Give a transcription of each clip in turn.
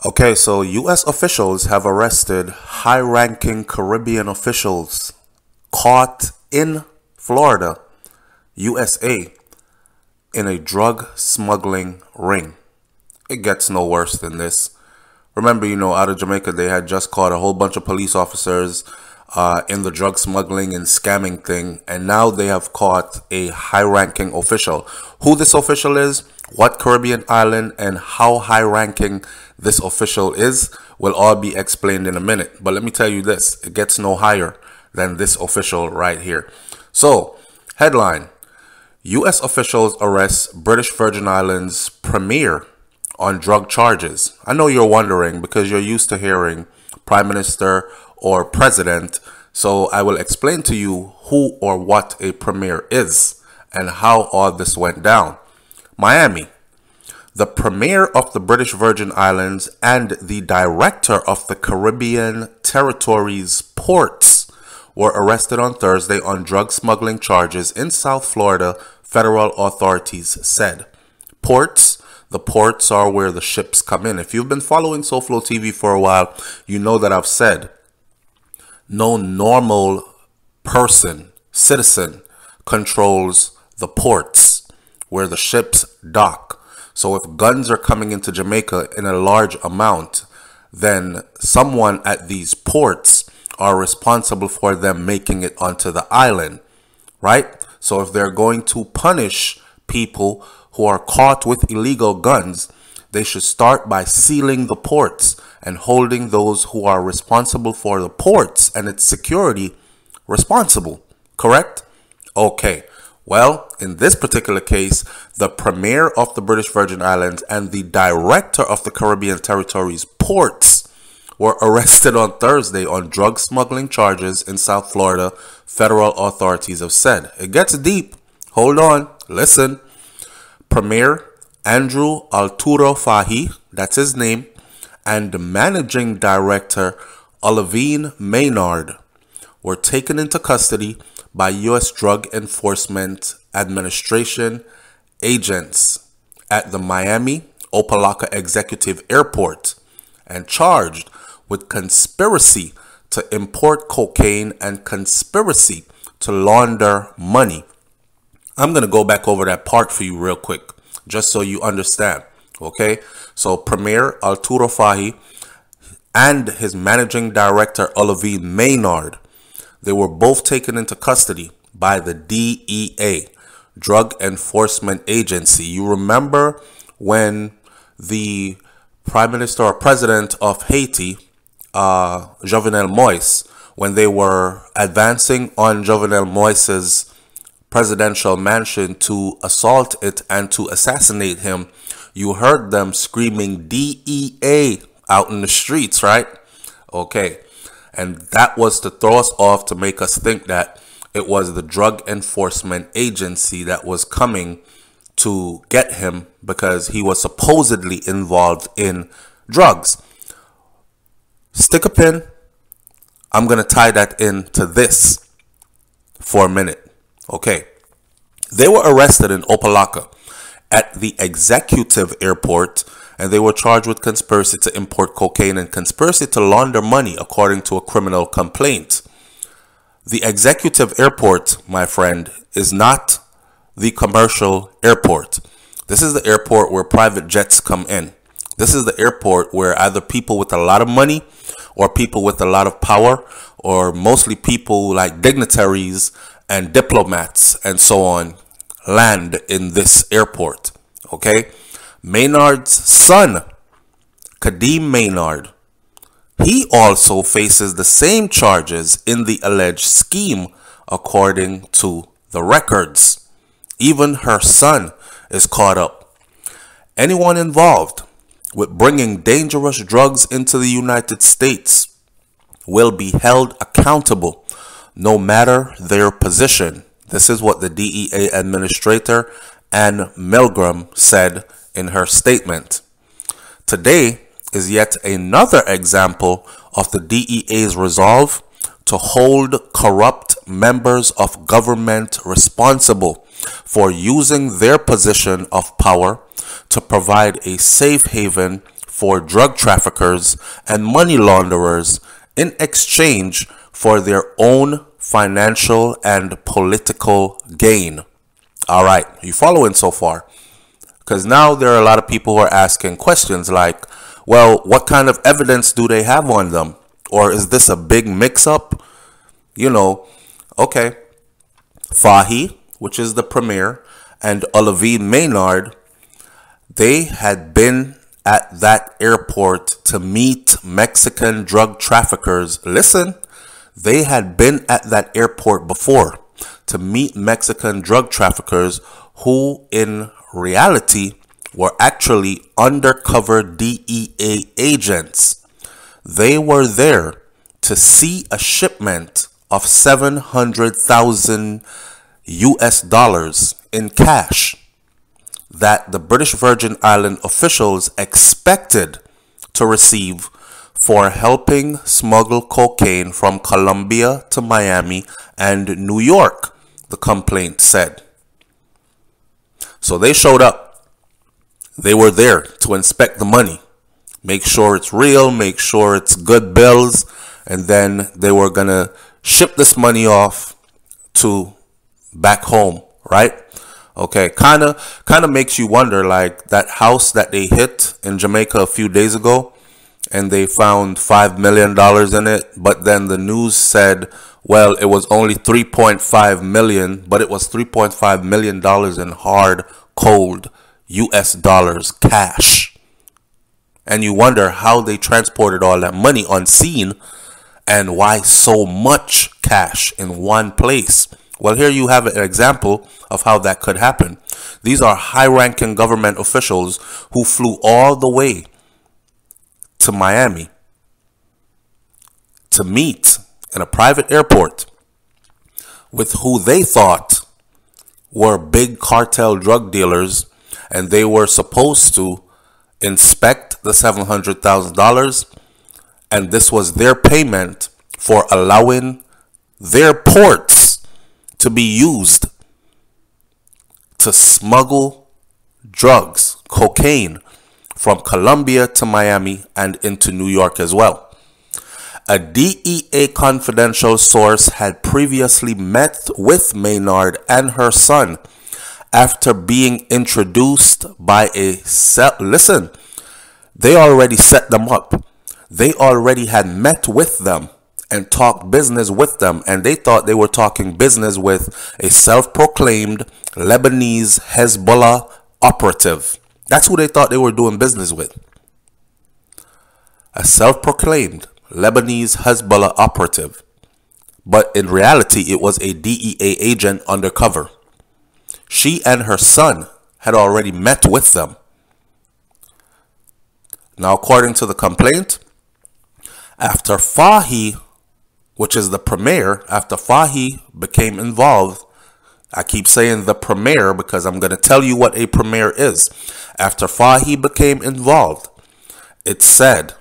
Okay, so US officials have arrested high-ranking Caribbean officials caught in Florida, USA, in a drug smuggling ring. It gets no worse than this. Remember, out of Jamaica, they had just caught a whole bunch of police officers in the drug smuggling and scamming thing, and now they have caught a high-ranking official. Who this official is, what Caribbean island, and how high-ranking this official is will all be explained in a minute. But let me tell you this, it gets no higher than this official right here. So, headline, U.S. officials arrest British Virgin Islands Primere on drug charges. I know you're wondering because you're used to hearing Prime Minister or President, so I will explain to you who or what a Primere is and how all this went down. Miami. The Premier of the British Virgin Islands and the Director of the Caribbean Territories Ports were arrested on Thursday on drug smuggling charges in South Florida, federal authorities said. Ports. The ports are where the ships come in. If you've been following SouFLoTV for a while, you know that I've said no normal person, citizen, controls the ports where the ships dock. So if guns are coming into Jamaica in a large amount, then someone at these ports are responsible for them making it onto the island, right? So if they're going to punish people who are caught with illegal guns, they should start by sealing the ports and holding those who are responsible for the ports and its security responsible, correct? Okay. Well, in this particular case, the Premier of the British Virgin Islands and the Director of the Caribbean Territories Ports were arrested on Thursday on drug smuggling charges in South Florida, federal authorities have said. It gets deep. Hold on. Listen. Premier Andrew Arturo Fahi, that's his name, and Managing Director Oleanvine Maynard were taken into custody by U.S. Drug Enforcement Administration agents at the Miami Opelika Executive Airport and charged with conspiracy to import cocaine and conspiracy to launder money. I'm going to go back over that part for you real quick, just so you understand, okay? So Premier Arturo Fahi and his Managing Director Oleanvine Maynard, they were both taken into custody by the DEA, Drug Enforcement Agency. You remember when the Prime Minister or President of Haiti, Jovenel Moïse, when they were advancing on Jovenel Moïse's presidential mansion to assault it and to assassinate him, you heard them screaming DEA out in the streets, right? Okay. And that was to throw us off, to make us think that it was the Drug Enforcement Agency that was coming to get him because he was supposedly involved in drugs. Stick a pin. I'm going to tie that into this for a minute. Okay. They were arrested in Opelika at the executive airport, and they were charged with conspiracy to import cocaine and conspiracy to launder money, according to a criminal complaint. The executive airport, my friend, is not the commercial airport. This is the airport where private jets come in. This is the airport where either people with a lot of money or people with a lot of power, or mostly people like dignitaries and diplomats and so on, land in this airport. Okay? Maynard's son, Kadeem Maynard, he also faces the same charges in the alleged scheme, according to the records. Even her son is caught up. Anyone involved with bringing dangerous drugs into the United States will be held accountable, no matter their position. This is what the DEA Administrator Ann Milgram said in her statement. Today is yet another example of the DEA's resolve to hold corrupt members of government responsible for using their position of power to provide a safe haven for drug traffickers and money launderers in exchange for their own financial and political gain. All right, you following so far? Because now there are a lot of people who are asking questions like, well, what kind of evidence do they have on them? Or is this a big mix-up? You know, okay. Fahi, which is the Primere, and Oleanvine Maynard, they had been at that airport to meet Mexican drug traffickers. Listen, they had been at that airport before to meet Mexican drug traffickers who in reality were actually undercover DEA agents. They were there to see a shipment of 700,000 US dollars in cash that the British Virgin Island officials expected to receive for helping smuggle cocaine from Colombia to Miami and New York, the complaint said. So they showed up. They were there to inspect the money, make sure it's real, make sure it's good bills, and then they were going to ship this money off to back home, right? Okay, kind of makes you wonder, like that house that they hit in Jamaica a few days ago, and they found $5 million in it, but then the news said, well, it was only 3.5 million, but it was $3.5 million in hard, cold US dollars cash. And you wonder how they transported all that money unseen and why so much cash in one place. Well, here you have an example of how that could happen. These are high-ranking government officials who flew all the way to Miami to meet in a private airport with who they thought were big cartel drug dealers, and they were supposed to inspect the $700,000, and this was their payment for allowing their ports to be used to smuggle drugs, cocaine, from Colombia to Miami and into New York as well. A DEA confidential source had previously met with Maynard and her son after being introduced by listen, they already set them up. They already had met with them and talked business with them, and they thought they were talking business with a self-proclaimed Lebanese Hezbollah operative. That's who they thought they were doing business with. A self-proclaimed Lebanese Hezbollah operative. But in reality, it was a DEA agent undercover. She and her son had already met with them. Now, according to the complaint, after Fahi, which is the Primere, after Fahi became involved, I keep saying the Primere because I'm going to tell you what a Primere is. After Fahi became involved, it said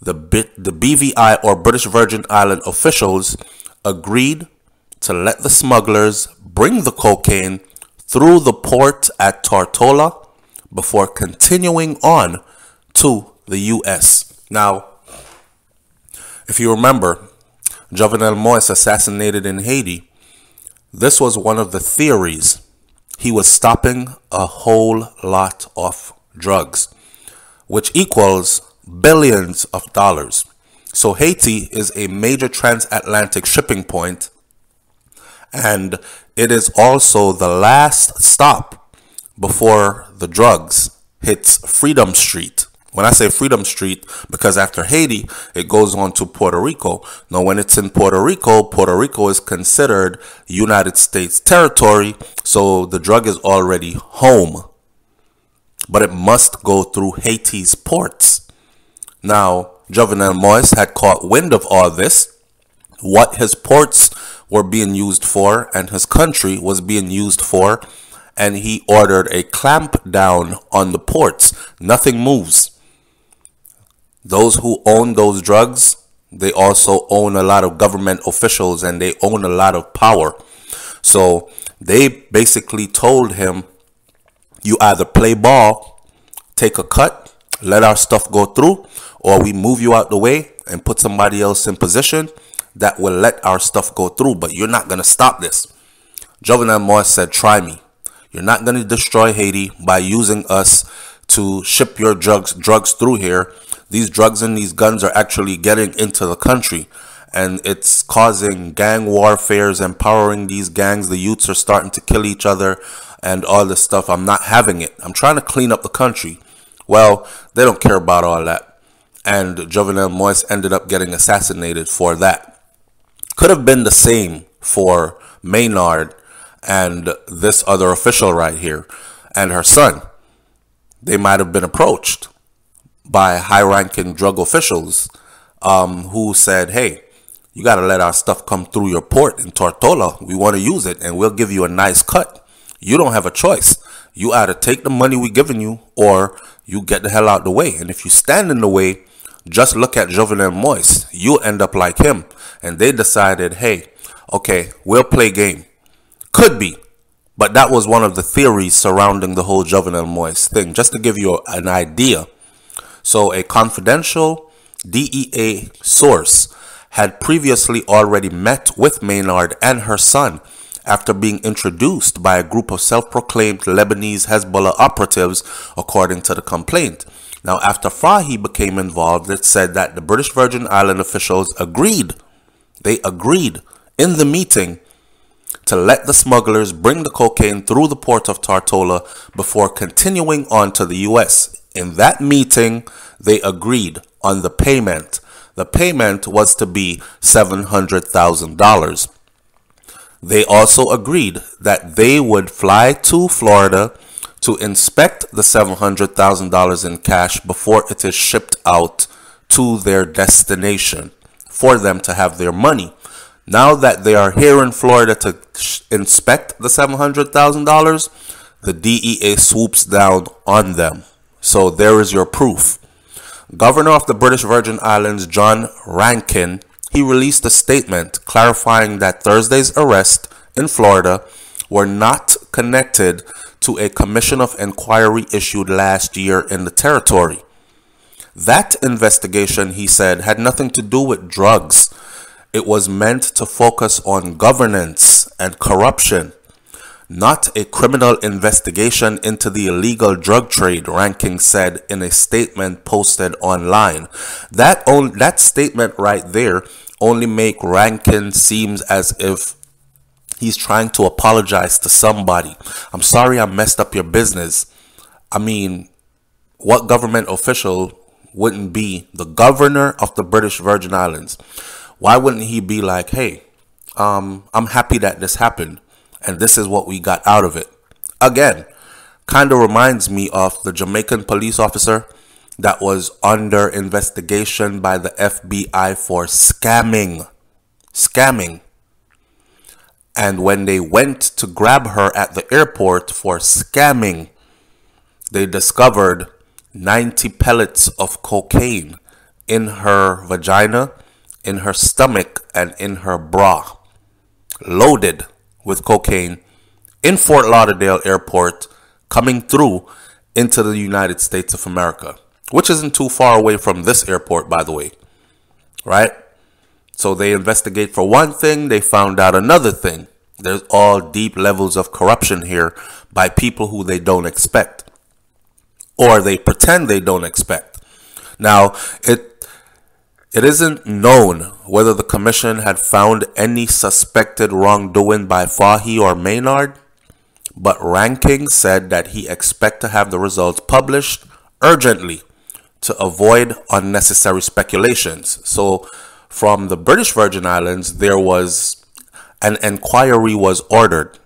the BVI, or British Virgin Island officials, agreed to let the smugglers bring the cocaine through the port at Tortola before continuing on to the US. Now, if you remember, Jovenel Moïse assassinated in Haiti. This was one of the theories. He was stopping a whole lot of drugs, which equals billions of dollars. So Haiti is a major transatlantic shipping point, and it is also the last stop before the drugs hits Freedom Street. When I say Freedom Street, because after Haiti, it goes on to Puerto Rico. Now, when it's in Puerto Rico is considered United States territory, so the drug is already home. But it must go through Haiti's ports. Now, Jovenel Moïse had caught wind of all this, what his ports were being used for and his country was being used for, and he ordered a clamp down on the ports. Nothing moves. Those who own those drugs, they also own a lot of government officials and they own a lot of power. So they basically told him, you either play ball, take a cut, let our stuff go through, or we move you out the way and put somebody else in position that will let our stuff go through. But you're not going to stop this. Jovenel Moise said, try me. You're not going to destroy Haiti by using us to ship your drugs through here. These drugs and these guns are actually getting into the country, and it's causing gang warfares, empowering these gangs. The youths are starting to kill each other and all this stuff. I'm not having it. I'm trying to clean up the country. Well, they don't care about all that. And Jovenel Moise ended up getting assassinated for that. Could have been the same for Maynard and this other official right here and her son. They might have been approached by high-ranking drug officials who said, hey, you got to let our stuff come through your port in Tortola. We want to use it, and we'll give you a nice cut. You don't have a choice. You either take the money we're giving you, or you get the hell out the way. And if you stand in the way, just look at Jovenel Moise. You'll end up like him. And they decided, hey, okay, we'll play game. Could be. But that was one of the theories surrounding the whole Jovenel Moise thing, just to give you an idea. So a confidential DEA source had previously already met with Maynard and her son after being introduced by a group of self-proclaimed Lebanese Hezbollah operatives, according to the complaint. Now, after Fahi became involved, it said that the British Virgin Island officials agreed. They agreed in the meeting to let the smugglers bring the cocaine through the port of Tortola before continuing on to the US. In that meeting, they agreed on the payment. The payment was to be $700,000. They also agreed that they would fly to Florida to inspect the $700,000 in cash before it is shipped out to their destination for them to have their money. Now that they are here in Florida to inspect the $700,000, the DEA swoops down on them. So there is your proof. Governor of the British Virgin Islands, John Rankin, he released a statement clarifying that Thursday's arrest in Florida were not connected to a commission of inquiry issued last year in the territory. That investigation, he said, had nothing to do with drugs. It was meant to focus on governance and corruption, not a criminal investigation into the illegal drug trade, Rankin said in a statement posted online. That statement right there only make Rankin seems as if he's trying to apologize to somebody. I'm sorry I messed up your business. I mean, what government official wouldn't be the governor of the British Virgin Islands? Why wouldn't he be like, hey, I'm happy that this happened, and this is what we got out of it? Again, kind of reminds me of the Jamaican police officer that was under investigation by the FBI for scamming. And when they went to grab her at the airport for scamming, they discovered 90 pellets of cocaine in her vagina, in her stomach, and in her bra, loaded with cocaine in Fort Lauderdale Airport, coming through into the United States of America, which isn't too far away from this airport, by the way, right? So they investigate for one thing, they found out another thing. There's all deep levels of corruption here by people who they don't expect, or they pretend they don't expect. Now, it isn't known whether the commission had found any suspected wrongdoing by Fahi or Maynard, but Rankin said that he expects to have the results published urgently to avoid unnecessary speculations. So from the British Virgin Islands, there was an inquiry was ordered.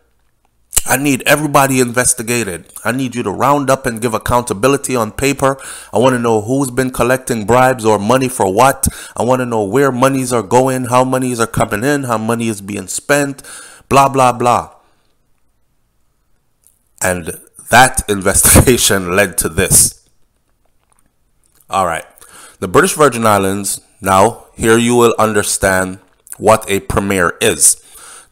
I need everybody investigated. I need you to round up and give accountability on paper. I want to know who's been collecting bribes or money for what. I want to know where monies are going, how monies are coming in, how money is being spent, blah, blah, blah. And that investigation led to this. All right. The British Virgin Islands, now here you will understand what a Primere is.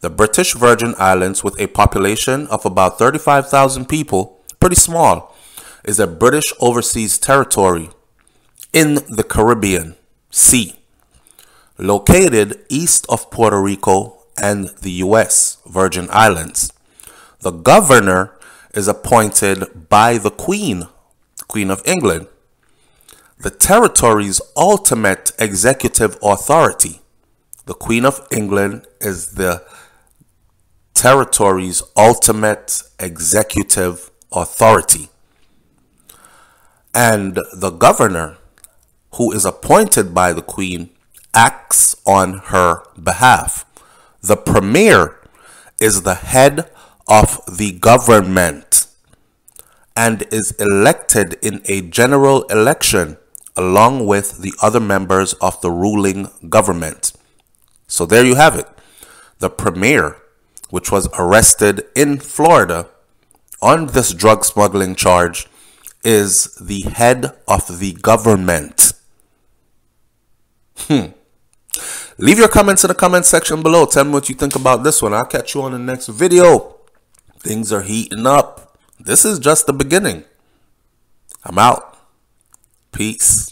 The British Virgin Islands, with a population of about 35,000 people, pretty small, is a British overseas territory in the Caribbean Sea, located east of Puerto Rico and the US Virgin Islands. The governor is appointed by the Queen of England, the territory's ultimate executive authority. The Queen of England is the territory's ultimate executive authority. And the governor, who is appointed by the Queen, acts on her behalf. The Premier is the head of the government and is elected in a general election along with the other members of the ruling government. So there you have it. The Premier, which was arrested in Florida on this drug smuggling charge, is the head of the government. Leave your comments in the comment section below. Tell me what you think about this one. I'll catch you on the next video. Things are heating up. This is just the beginning. I'm out. Peace.